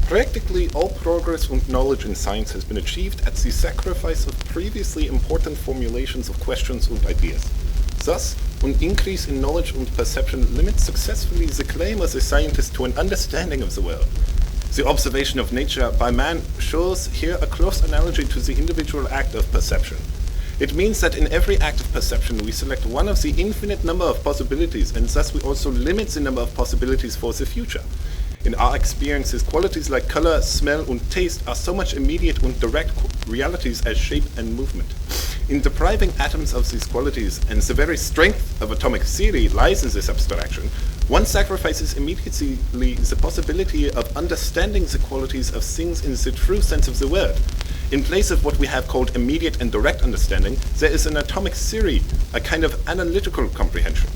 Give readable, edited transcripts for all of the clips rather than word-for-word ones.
Practically all progress and knowledge in science has been achieved at the sacrifice of previously important formulations of questions and ideas. Thus, an increase in knowledge and perception limits successfully the claim of the scientist to an understanding of the world. The observation of nature by man shows here a close analogy to the individual act of perception. It means that in every act of perception we select one of the infinite number of possibilities, and thus we also limit the number of possibilities for the future. In our experiences, qualities like color, smell, and taste are so much immediate and direct realities as shape and movement. In depriving atoms of these qualities, and the very strength of atomic theory lies in this abstraction, one sacrifices immediately the possibility of understanding the qualities of things in the true sense of the word. In place of what we have called immediate and direct understanding, there is an atomic theory, a kind of analytical comprehension.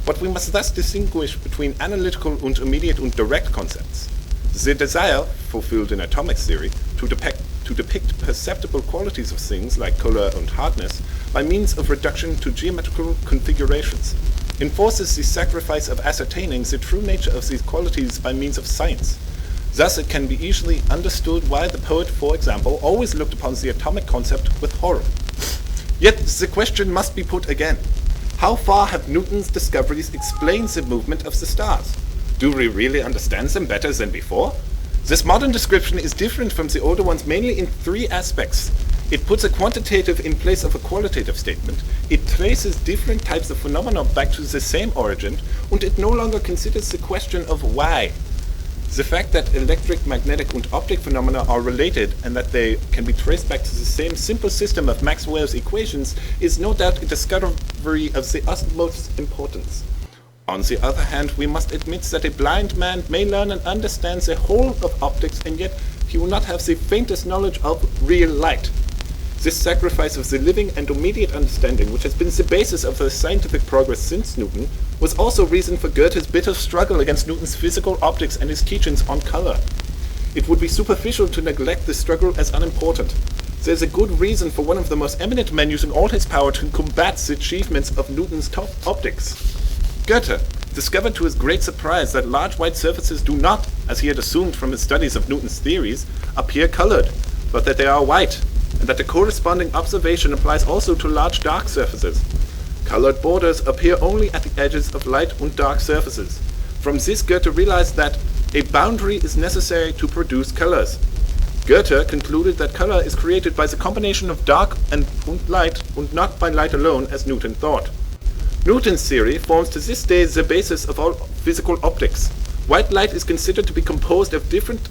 But we must thus distinguish between analytical and immediate and direct concepts. The desire, fulfilled in atomic theory, to depict perceptible qualities of things like color and hardness by means of reduction to geometrical configurations, enforces the sacrifice of ascertaining the true nature of these qualities by means of science. Thus it can be easily understood why the poet, for example, always looked upon the atomic concept with horror. Yet the question must be put again. How far have Newton's discoveries explained the movement of the stars? Do we really understand them better than before? This modern description is different from the older ones mainly in three aspects. It puts a quantitative in place of a qualitative statement, it traces different types of phenomena back to the same origin, and it no longer considers the question of why. The fact that electric, magnetic, and optic phenomena are related and that they can be traced back to the same simple system of Maxwell's equations is no doubt a discovery of the utmost importance. On the other hand, we must admit that a blind man may learn and understand the whole of optics, and yet he will not have the faintest knowledge of real light. This sacrifice of the living and immediate understanding, which has been the basis of the scientific progress since Newton, was also reason for Goethe's bitter struggle against Newton's physical optics and his teachings on color. It would be superficial to neglect this struggle as unimportant. There is a good reason for one of the most eminent men using all his power to combat the achievements of Newton's top optics. Goethe discovered to his great surprise that large white surfaces do not, as he had assumed from his studies of Newton's theories, appear colored, but that they are white, and that the corresponding observation applies also to large dark surfaces. Colored borders appear only at the edges of light and dark surfaces. From this, Goethe realized that a boundary is necessary to produce colors. Goethe concluded that color is created by the combination of dark and light, and not by light alone, as Newton thought. Newton's theory forms to this day the basis of all physical optics. White light is considered to be composed of different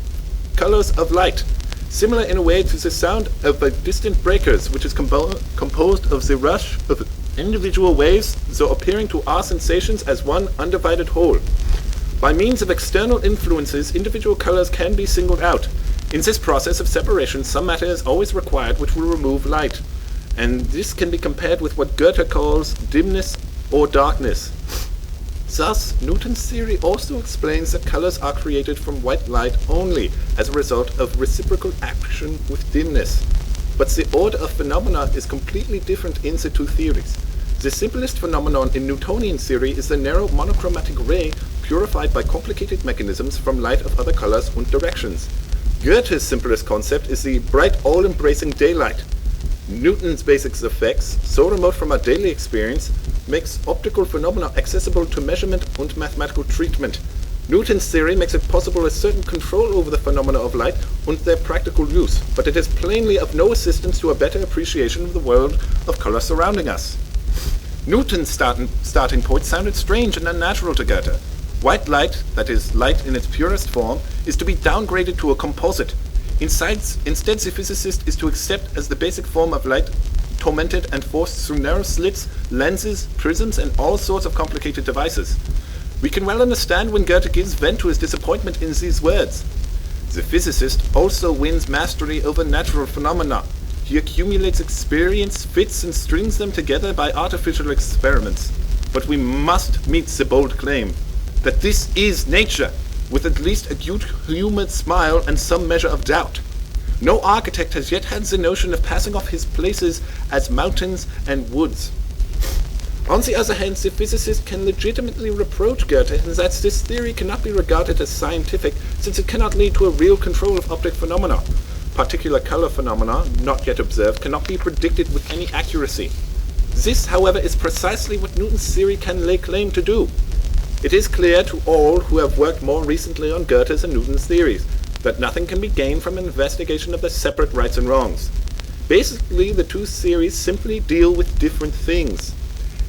colors of light, similar in a way to the sound of distant breakers, which is composed of the rush of individual waves, though appearing to our sensations as one undivided whole. By means of external influences, individual colors can be singled out. In this process of separation, some matter is always required which will remove light, and this can be compared with what Goethe calls dimness or darkness. Thus, Newton's theory also explains that colors are created from white light only as a result of reciprocal action with dimness. But the order of phenomena is completely different in the two theories. The simplest phenomenon in Newtonian theory is the narrow monochromatic ray purified by complicated mechanisms from light of other colors and directions. Goethe's simplest concept is the bright all-embracing daylight. Newton's basic effects, so remote from our daily experience, makes optical phenomena accessible to measurement and mathematical treatment. Newton's theory makes it possible a certain control over the phenomena of light and their practical use, but it is plainly of no assistance to a better appreciation of the world of color surrounding us. Newton's starting point sounded strange and unnatural to Goethe. White light, that is, light in its purest form, is to be downgraded to a composite. Instead, the physicist is to accept as the basic form of light tormented and forced through narrow slits, lenses, prisms, and all sorts of complicated devices. We can well understand when Goethe gives vent to his disappointment in these words. The physicist also wins mastery over natural phenomena. He accumulates experience, fits and strings them together by artificial experiments. But we must meet the bold claim that this is nature, with at least a good-humored smile and some measure of doubt. No architect has yet had the notion of passing off his places as mountains and woods. On the other hand, the physicist can legitimately reproach Goethe in that this theory cannot be regarded as scientific, since it cannot lead to a real control of object phenomena. Particular color phenomena, not yet observed, cannot be predicted with any accuracy. This, however, is precisely what Newton's theory can lay claim to do. It is clear to all who have worked more recently on Goethe's and Newton's theories that nothing can be gained from an investigation of the separate rights and wrongs. Basically, the two theories simply deal with different things.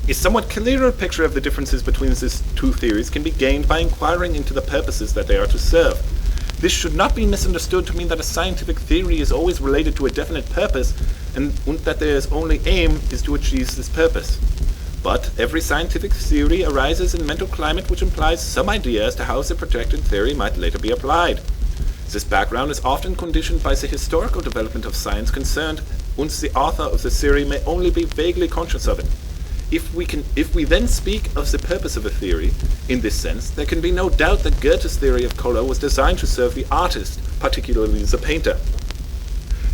A somewhat clearer picture of the differences between these two theories can be gained by inquiring into the purposes that they are to serve. This should not be misunderstood to mean that a scientific theory is always related to a definite purpose and that their only aim is to achieve this purpose. But every scientific theory arises in a mental climate which implies some idea as to how the projected theory might later be applied. This background is often conditioned by the historical development of science concerned, and the author of the theory may only be vaguely conscious of it. If we then speak of the purpose of a theory, in this sense, there can be no doubt that Goethe's theory of color was designed to serve the artist, particularly the painter.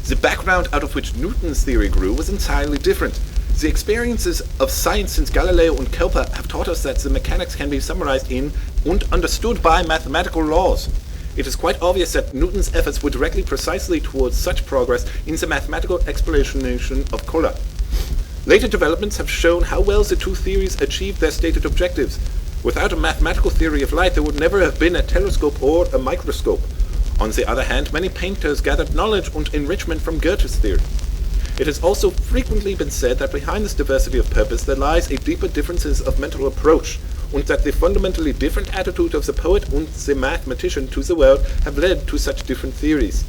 The background out of which Newton's theory grew was entirely different. The experiences of science since Galileo and Kepler have taught us that the mechanics can be summarized in and understood by mathematical laws. It is quite obvious that Newton's efforts were directly precisely towards such progress in the mathematical explanation of color. Later developments have shown how well the two theories achieved their stated objectives. Without a mathematical theory of light, there would never have been a telescope or a microscope. On the other hand, many painters gathered knowledge and enrichment from Goethe's theory. It has also frequently been said that behind this diversity of purpose there lies a deeper differences of mental approach, and that the fundamentally different attitude of the poet and the mathematician to the world have led to such different theories.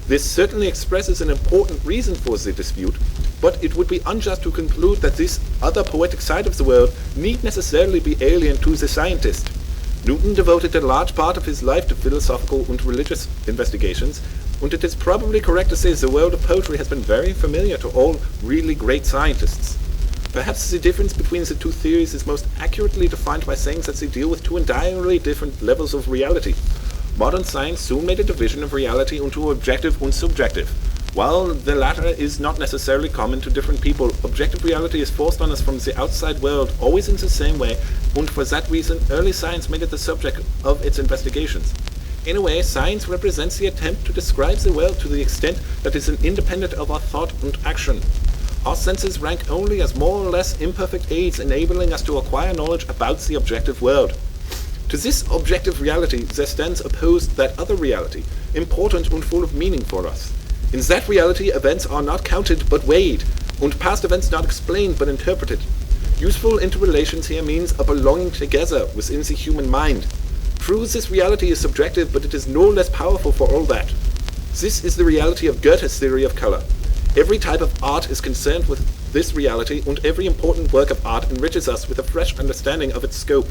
This certainly expresses an important reason for the dispute, but it would be unjust to conclude that this other poetic side of the world need necessarily be alien to the scientist. Newton devoted a large part of his life to philosophical and religious investigations, and it is probably correct to say the world of poetry has been very familiar to all really great scientists. Perhaps the difference between the two theories is most accurately defined by saying that they deal with two entirely different levels of reality. Modern science soon made a division of reality into objective and subjective. While the latter is not necessarily common to different people, objective reality is forced on us from the outside world, always in the same way, and for that reason early science made it the subject of its investigations. In a way, science represents the attempt to describe the world to the extent that is independent of our thought and action. Our senses rank only as more or less imperfect aids enabling us to acquire knowledge about the objective world. To this objective reality there stands opposed that other reality, important and full of meaning for us. In that reality events are not counted but weighed, and past events not explained but interpreted. Useful interrelations here means a belonging together within the human mind. True, this reality is subjective, but it is no less powerful for all that. This is the reality of Goethe's theory of color. Every type of art is concerned with this reality, and every important work of art enriches us with a fresh understanding of its scope.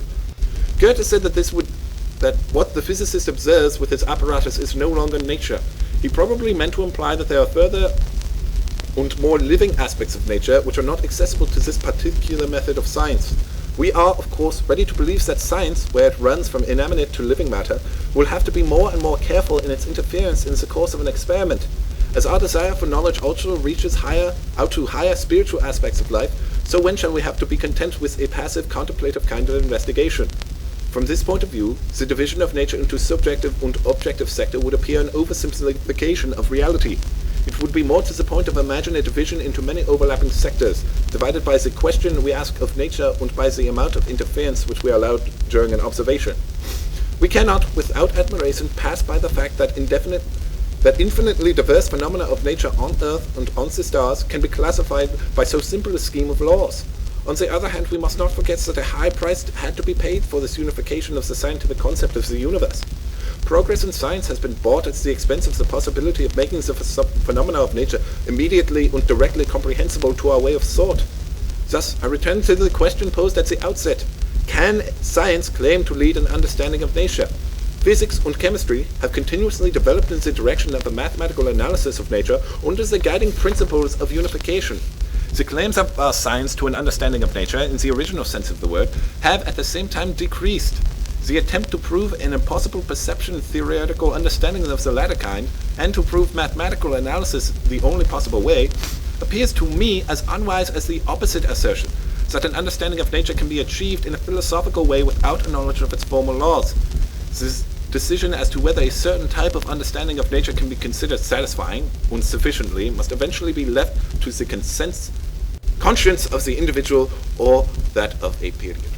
Goethe said that what the physicist observes with his apparatus is no longer nature. He probably meant to imply that there are further and more living aspects of nature which are not accessible to this particular method of science. We are, of course, ready to believe that science, where it runs from inanimate to living matter, will have to be more and more careful in its interference in the course of an experiment. As our desire for knowledge also reaches out to higher spiritual aspects of life, so when shall we have to be content with a passive, contemplative kind of investigation? From this point of view, the division of nature into subjective and objective sector would appear an oversimplification of reality. It would be more to the point of imagining a division into many overlapping sectors, divided by the question we ask of nature and by the amount of interference which we are allowed during an observation. We cannot, without admiration, pass by the fact that infinitely diverse phenomena of nature on Earth and on the stars can be classified by so simple a scheme of laws. On the other hand, we must not forget that a high price had to be paid for this unification of the scientific concept of the universe. Progress in science has been bought at the expense of the possibility of making the phenomena of nature immediately and directly comprehensible to our way of thought. Thus, I return to the question posed at the outset. Can science claim to lead an understanding of nature? Physics and chemistry have continuously developed in the direction of a mathematical analysis of nature under the guiding principles of unification. The claims of science to an understanding of nature, in the original sense of the word, have at the same time decreased. The attempt to prove an impossible perception theoretical understanding of the latter kind, and to prove mathematical analysis the only possible way, appears to me as unwise as the opposite assertion, that an understanding of nature can be achieved in a philosophical way without a knowledge of its formal laws. This decision as to whether a certain type of understanding of nature can be considered satisfying, and sufficiently, must eventually be left to the conscience of the individual or that of a period.